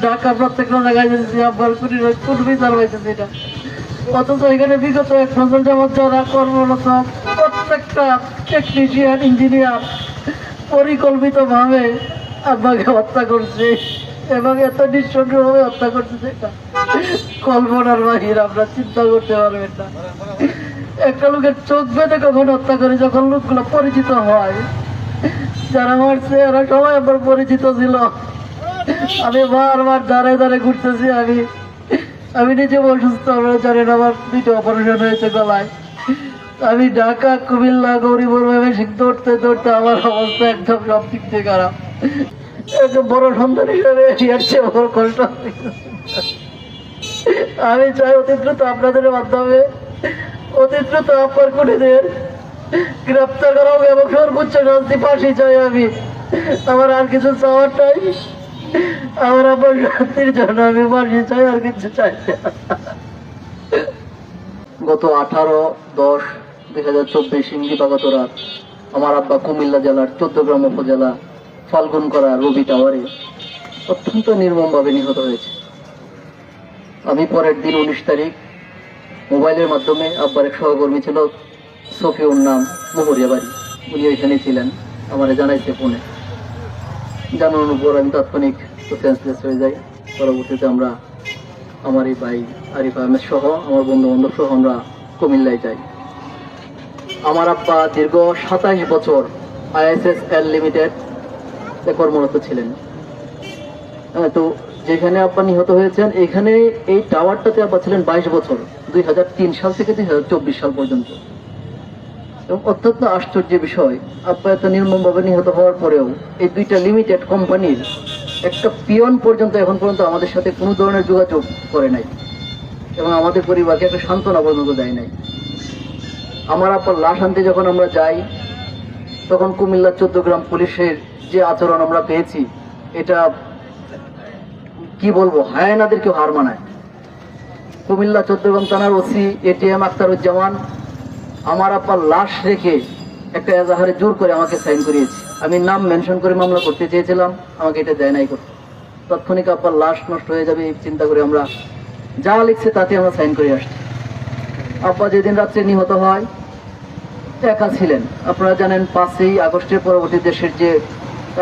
ঢাকা প্রত্যেকটা জায়গায় যেতেছি, আব্বার কোন বিচার পাইতেছি এটা। অথচ এখানে বিগত 1 বছর যাবৎ যারা কর্মরত প্রত্যেকটা টেকনিশিয়ান, ইঞ্জিনিয়ার পরিকল্পিতভাবে আব্বাকে হত্যা করছে এবং এত নিঃসন্দেহভাবে হত্যা করছে যেটা কল্পনার বাহির, আমরা চিন্তা করতে পারবেন না। একটা লোকের চোখ বেঁধে কখন হত্যা করে, যখন লোকগুলো পরিচিত হয়। যারা মারছে এরা সবাই আমার পরিচিত ছিল। আমি বারবার দাঁড়ায় দাঁড়ায় ঘুরতেছি, আমি নিজে অসুস্থ, আপনারা জানেন আমার 2টা অপারেশন হয়েছে গলায়। আমি ঢাকা, কুমিল্লা, গৌরীপুর দৌড়তে দৌড়তে আমার অবস্থা একদম সব দিক থেকে খারাপ। একদম বড় সন্তান হিসাবে এর চেয়ে বড় কষ্ট। আমি চাই অতি দ্রুত আপনাদের মাধ্যমে অতি দ্রুত আপনার খুনিদের গ্রেপ্তার করা হবে এবং সর্বোচ্চ শাস্তি ফাঁসি চাই আমি। আমার আর কিছু চাওয়ার নাই, আমার আবার শান্তির জন্য আমি ফাঁসি চাই, আর কিছু চাই না। গত 18/10/2024 দিবাগত রাত আমার আব্বা কুমিল্লা জেলার 14 উপজেলা ফাল্গুনকরা রবি টাওয়ারে অত্যন্ত নির্মমভাবে নিহত হয়েছে। আমি পরের দিন 19 তারিখ মোবাইলের মাধ্যমে আব্বার এক সহকর্মী ছিল সফিউর নাম, মোহরিয়া বাড়ি, উনি ওইখানে ছিলেন, আমার জানাইছে ফোনে। জানানোর পর আমি তাৎক্ষণিক সেন্সলেস হয়ে যাই। পরবর্তীতে আমরা আমার এই ভাই আরিফ আহমেদ সহ আমার বন্ধু বান্ধব সহ আমরা কুমিল্লায় যাই। আমার আব্বা দীর্ঘ 27 বছর ISSL লিমিটেড কর্মরত ছিলেন। তো যেখানে আব্বা নিহত হয়েছেন এখানে এই টাওয়ারটাতে আব্বা ছিলেন 22 বছর, 2003 সাল থেকে 2024 সাল পর্যন্ত। এবং অত্যন্ত আশ্চর্যের বিষয়, আব্বা এত নির্মমভাবে নিহত হওয়ার পরেও এই 2টা লিমিটেড কোম্পানির একটা পিয়ন পর্যন্ত এখন পর্যন্ত আমাদের সাথে কোনো ধরনের যোগাযোগ করে নাই এবং আমাদের পরিবারকে একটা সান্ত্বনা পর্যন্ত দেয় নাই। আমার আব্বার লাশ আনতে যখন আমরা যাই তখন কুমিল্লা 14 গ্রাম পুলিশের যে আচরণ আমরা পেয়েছি, এটা কি বলবো, হায়ানাদেরকেও হার মানায়। কুমিল্লা 14 গ্রাম থানার ওসি ATM আখতারুজ্জামান আমার আব্বার লাশ রেখে একটা এজাহারে জোর করে আমাকে সাইন করিয়েছে। আমি নাম মেনশন করে মামলা করতে চেয়েছিলাম, আমাকে এটা দেয় নাই করতে। তাৎক্ষণিক আব্বার লাশ নষ্ট হয়ে যাবে এই চিন্তা করে আমরা যা লিখছে তাতে আমরা সাইন করে আসছি। আব্বা যেদিন রাত্রে নিহত হয় একা ছিলেন। আপনারা জানেন 5ই আগস্টের পরবর্তী দেশের যে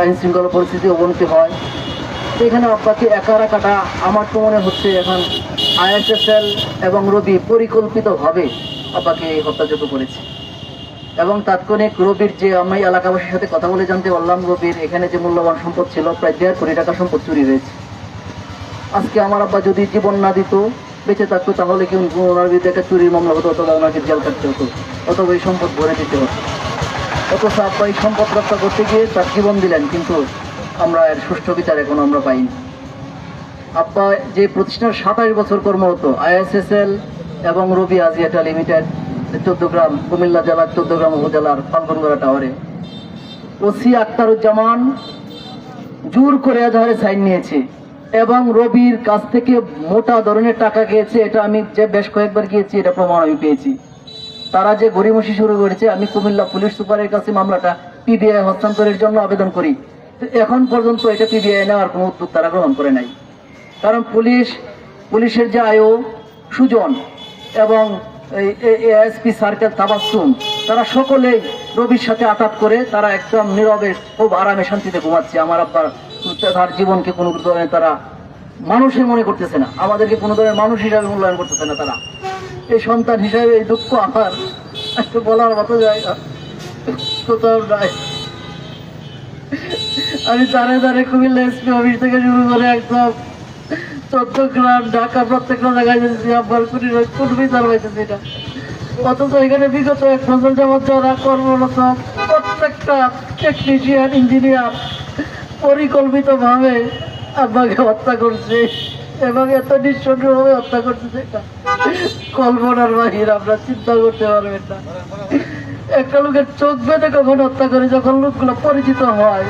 আইন শৃঙ্খলা পরিস্থিতি অবনতি হয়, এখানে আব্বাকে একা রাখাটা আমার তো মনে হচ্ছে এখন ISSL এবং রবি পরিকল্পিতভাবে আব্বাকে হত্যাযোগ্য করেছে। এবং তাৎক্ষণিক রবির যে আমি এলাকাবাসীর সাথে কথা বলে জানতে পারলাম, রবির এখানে যে মূল্যবান সম্পদ ছিল প্রায় 1.5 কোটি টাকা সম্পদ চুরি হয়েছে। আজকে আমার আব্বা যদি জীবন না দিত, বেঁচে থাকতো, তাহলে কি ওনার বিরুদ্ধে একটা চুরির মামলা হতো, অথবা ওনাকে জেল কাটতে হতো, অথবা এই সম্পদ ভরে দিতে হতো। অথচ আব্বা এই সম্পদ রক্ষা করতে গিয়ে তার জীবন দিলেন, কিন্তু আমরা এর সুষ্ঠু বিচার এখন আমরা পাইনি। আব্বা যে প্রতিষ্ঠানের 27 বছর কর্মরত ISSL এবং রবি আজিয়াটা লিমিটেড 14 গ্রাম কুমিল্লা জেলার 14 গ্রাম উপজেলার ফাল্গুনগড়া টাওয়ারে ওসি আখতারুজ্জামান জোর করে এজাহারে সাইন নিয়েছে এবং রবির কাছ থেকে মোটা ধরনের টাকা খেয়েছে। এটা আমি যে বেশ কয়েকবার গিয়েছি, এটা প্রমাণ আমি পেয়েছি। তারা যে গড়িমসি শুরু করেছে, আমি কুমিল্লা পুলিশ সুপারের কাছে মামলাটা PBI হস্তান্তরের জন্য আবেদন করি, এখন পর্যন্ত এটা PBI নেওয়ার কোনো উদ্যোগ তারা গ্রহণ করে নাই। কারণ পুলিশের যে আয়ো সুজন এবং ASP সার্কেল তাবাসসুম, তারা সকলেই রবির সাথে আঘাত করে তারা একদম নীরবে খুব আরামে শান্তিতে ঘুমাচ্ছে। আমার আব্বার তার জীবনকে কোনো ধরনের তারা মানুষই মনে করতেছে না, আমাদেরকে কোনো ধরনের মানুষ হিসাবে মূল্যায়ন করতেছে না। তারা এই সন্তান হিসাবে এই দুঃখ আমার একটু বলার মতো জায়গা কোথাও নাই। আমি দাঁড়ে দাঁড়ে কুমিল্লা SP অফিস থেকে শুরু করে একদম 14 গ্রাম ঢাকা প্রত্যেকটা জায়গায় যেতেছি, আব্বার কোন বিচার পাইতেছি এটা। অথচ এখানে বিগত 1 বছর যাবৎ যারা কর্মরত প্রত্যেকটা টেকনিশিয়ান, ইঞ্জিনিয়ার পরিকল্পিতভাবে আব্বাকে হত্যা করছে এবং এত নিঃসন্দেহভাবে হত্যা করছে যেটা কল্পনার বাহির, আমরা চিন্তা করতে পারবেন না। একটা লোকের চোখ বেঁধে কখন হত্যা করে, যখন লোকগুলো পরিচিত হয়।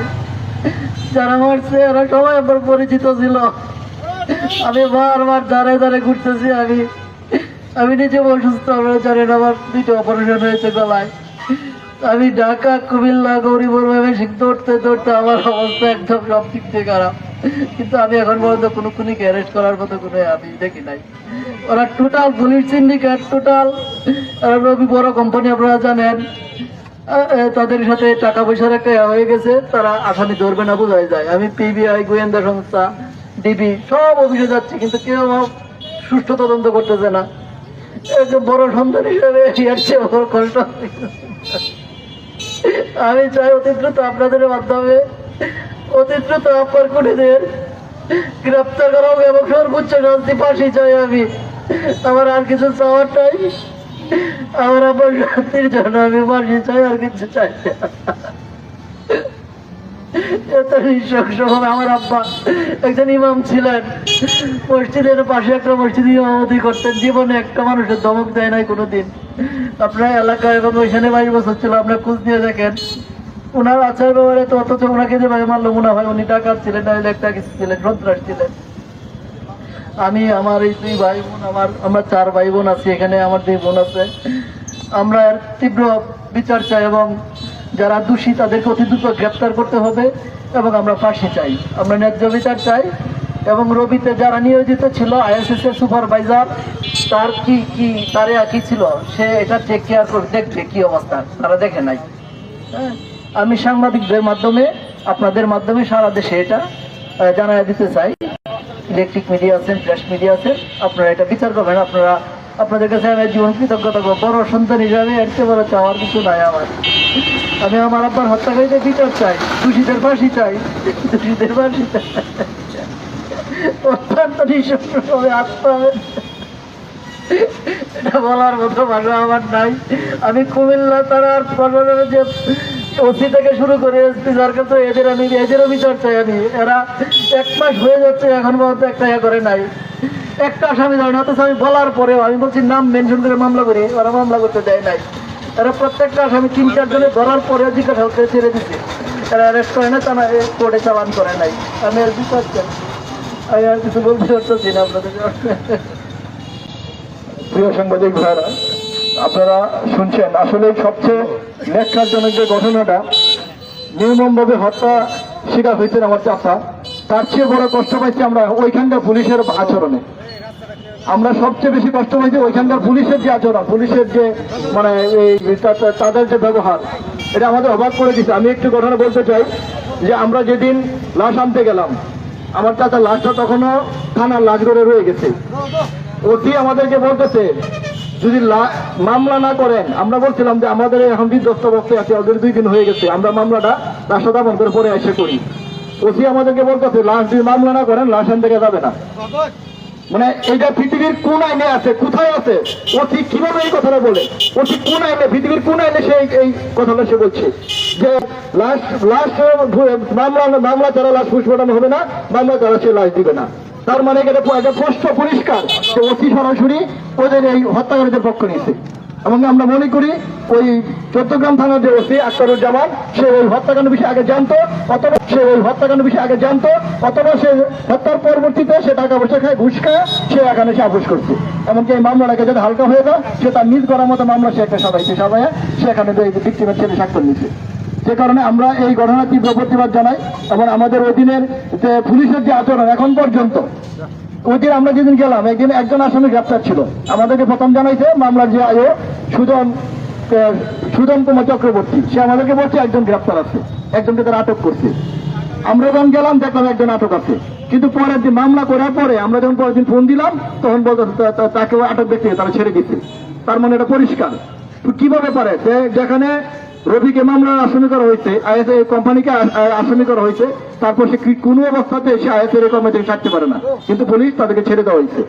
যারা মারছে এরা সবাই আমার পরিচিত ছিল। আমি বারবার দাঁড়ায় দাঁড়ায় ঘুরতেছি, আমি নিজে অসুস্থ, আপনারা জানেন আমার 2টা অপারেশন হয়েছে গলায়। আমি ঢাকা, কুমিল্লা, গৌরীপুর দৌড়তে দৌড়তে আমার অবস্থা একদম সব দিক থেকে খারাপ। কিন্তু আমি এখন পর্যন্ত কোনো খুনিকে অ্যারেস্ট করার মতো কোনো আমি দেখি নাই। ওরা টোটাল পুলিশ সিন্ডিকেট, টোটাল রবি বড় কোম্পানি, আপনারা জানেন তাদের সাথে টাকা পয়সার একটা হয়ে গেছে, তারা আসামি ধরবে না বোঝাই যায়। আমি পিবিআই, গোয়েন্দা সংস্থা, ডিবি সব অফিসে যাচ্ছি, কিন্তু কেউ সুষ্ঠু তদন্ত করতেছে না। একজন বড় সন্তান হিসেবে এর চেয়ে বড় কষ্ট। আমি চাই অতি দ্রুত আপনাদের মাধ্যমে অতি দ্রুত আপনার খুনিদের গ্রেপ্তার করা হবে এবং সর্বোচ্চ শাস্তি ফাঁসি চাই আমি। আমার আর কিছু চাওয়ার নাই, আমার আমার শান্তির জন্য আমি ফাঁসি চাই, আর কিছু চাই না। এত নিঃসঙ্গভাবে আমার আব্বা একজন ইমাম ছিলেন, মসজিদের পাশে একটা মসজিদ ইমামতি করতেন, জীবনে একটা মানুষের ধমক দেয় নাই কোনোদিন। আপনার এলাকায় এবং ওইখানে 22 বছর ছিল, আপনার খোঁজ দিয়ে দেখেন ওনার আচার ব্যবহারে তো, অথচ ওনাকে যে ভাই মারলো মনে হয় উনি ডাকাত ছিলেন, নাহলে একটা কিছু ছিলেন, সন্ত্রাস ছিলেন। আমি আমার এই 2 ভাই বোন, আমরা 4 ভাই বোন আছি এখানে, আমার 2 বোন আছে। আমরা এর তীব্র বিচার চাই এবং যারা দোষী তাদেরকে অতি দ্রুত গ্রেপ্তার করতে হবে এবং আমরা ফাঁসি চাই, আমরা ন্যায্য বিচার চাই। এবং রবিতে যারা নিয়োজিত ছিল ISS এর সুপারভাইজার, তার তার কি ছিল, সে এটা টেক কেয়ার করে দেখবে কি অবস্থা, তারা দেখে নাই। হ্যাঁ, আমি সাংবাদিকদের মাধ্যমে, আপনাদের মাধ্যমে সারা দেশে এটা জানাই দিতে চাই। ইলেকট্রিক মিডিয়া আছেন, প্রেস মিডিয়া আছেন, আপনারা এটা বিচার করবেন। আপনাদের কাছে আমি জীবন কৃতজ্ঞতা করবো। বড় সন্তান হিসাবে এর চেয়ে বড় চাওয়ার কিছু নাই আমার। আমি আমার আব্বার হত্যাকারীদের বিচার চাই, দোষীদের ফাঁসি চাই, দোষীদের ফাঁসি চাই। অত্যন্ত নিঃসঙ্গভাবে আসতে হবে, এটা বলার মতো ভাষা আমার নাই। আমি কুমিল্লা থানার প্রশাসনের যে ওসি থেকে শুরু করে এসপি সরকার, তো এদেরও বিচার চাই আমি। এরা 1 মাস হয়ে যাচ্ছে এখন পর্যন্ত একটা করে নাই, একটা আসামি ধরে না। অথচ আমি বলার পরেও আমি বলছি নাম মেনশন করে মামলা করি, ওরা মামলা করতে দেয় নাই। এরা প্রত্যেকটা আসামি 3-4 জনে ধরার পরেও জিজ্ঞাসা করে ছেড়ে দিচ্ছে। এরা অ্যারেস্ট করে না, তারা কোর্টে চালান করে নাই। আমি আর বিচার চাই, আমি আর কিছু বলতে পারতেছি না আপনাদের। প্রিয় সাংবাদিক ভাইরা, আপনারা শুনছেন আসলে সবচেয়ে ন্যাক্কারজনক যে ঘটনাটা, নির্মমভাবে হত্যা শিকার হয়েছেন আমার চাচা, তার চেয়ে বড় কষ্ট পাইছি আমরা ওইখানকার পুলিশের আচরণে। আমরা সবচেয়ে বেশি কষ্ট পাইছি ওইখানকার পুলিশের যে আচরণ, পুলিশের যে মানে তাদের যে ব্যবহার, এটা আমাদের অবাক করে দিচ্ছে। আমি একটু ঘটনা বলতে চাই যে আমরা যেদিন লাশ আনতে গেলাম, আমার চাচার লাশটা তখনও থানার লাশগড়ে রয়ে গেছে। ওটি আমাদেরকে বলতেছে যদি মামলা না করেন, আমরা বলছিলাম যে আমাদের এখন বিধ্বস্ত অবস্থায় আছে, ওদের 2 দিন হয়ে গেছে, আমরা মামলাটা লাশটা দাপন করে পরে এসে করি। ওসি আমাদেরকে বলতেছে লাশ যদি মামলা না করেন লাশ আনতে যাবে না। মানে এইটা পৃথিবীর কোন আইনে আছে, কোথায় আছে? ও ঠিক কিভাবে এই কথাটা বলে? ও ঠিক কোন আইনে, পৃথিবীর কোন আইনে সে এই কথাটা সে বলছে যে লাশ মামলা ছাড়া লাশ ফুসফোটানো হবে না, মামলা ছাড়া সে লাশ দিবে না। তার মানে এটা স্পষ্ট পরিষ্কার যে ওসি সরাসরি ওদের এই হত্যাকারীদের পক্ষ নিয়েছে। এবং আমরা মনে করি ওই চট্টগ্রাম থানার যে ওসি আখতারুজ্জামান, সে ওই হত্যাকাণ্ড বিষয়ে আগে জানতো, অথবা সে হত্যার পরবর্তীতে সে টাকা পয়সা খায়, ঘুষ খায়, সে এখানে সে আপোষ করছে। এমনকি এই মামলাটাকে যদি হালকা হয়ে যায়, সে তার নিজ করার মতো মামলা সে একটা সাজাইছে, সে এখানে ভিক্টিমের ছেলে স্বাক্ষর নিচ্ছে। যে কারণে আমরা এই ঘটনার তীব্র প্রতিবাদ জানাই। এবং আমাদের অধীনের যে পুলিশের যে আচরণ এখন পর্যন্ত, ওই দিন আমরা যেদিন গেলাম একদিন একজন আসামি গ্রেপ্তার ছিল। আমাদেরকে প্রথম জানাইছে মামলার যে আয়ো সুজন কুমার চক্রবর্তী, সে আমাদেরকে বলছে একজন গ্রেপ্তার আছে, একজনকে তারা আটক করছে। আমরা যখন গেলাম দেখলাম একজন আটক আছে, কিন্তু পরের দিন মামলা করার পরে আমরা যখন পরের দিন ফোন দিলাম তখন বলতে তাকে আটক ব্যক্তি তারা ছেড়ে দিচ্ছে। তার মানে এটা পরিষ্কার। কিভাবে পারে যেখানে রবিকে মামলা আসামি করা হয়েছে, ISS কোম্পানিকে আসামি করা হয়েছে, তারপর সে কোনো অবস্থাতে সে ISS এর কর্মচারী ছাড়তে পারে না, কিন্তু পুলিশ তাদেরকে ছেড়ে দেওয়া হয়েছে।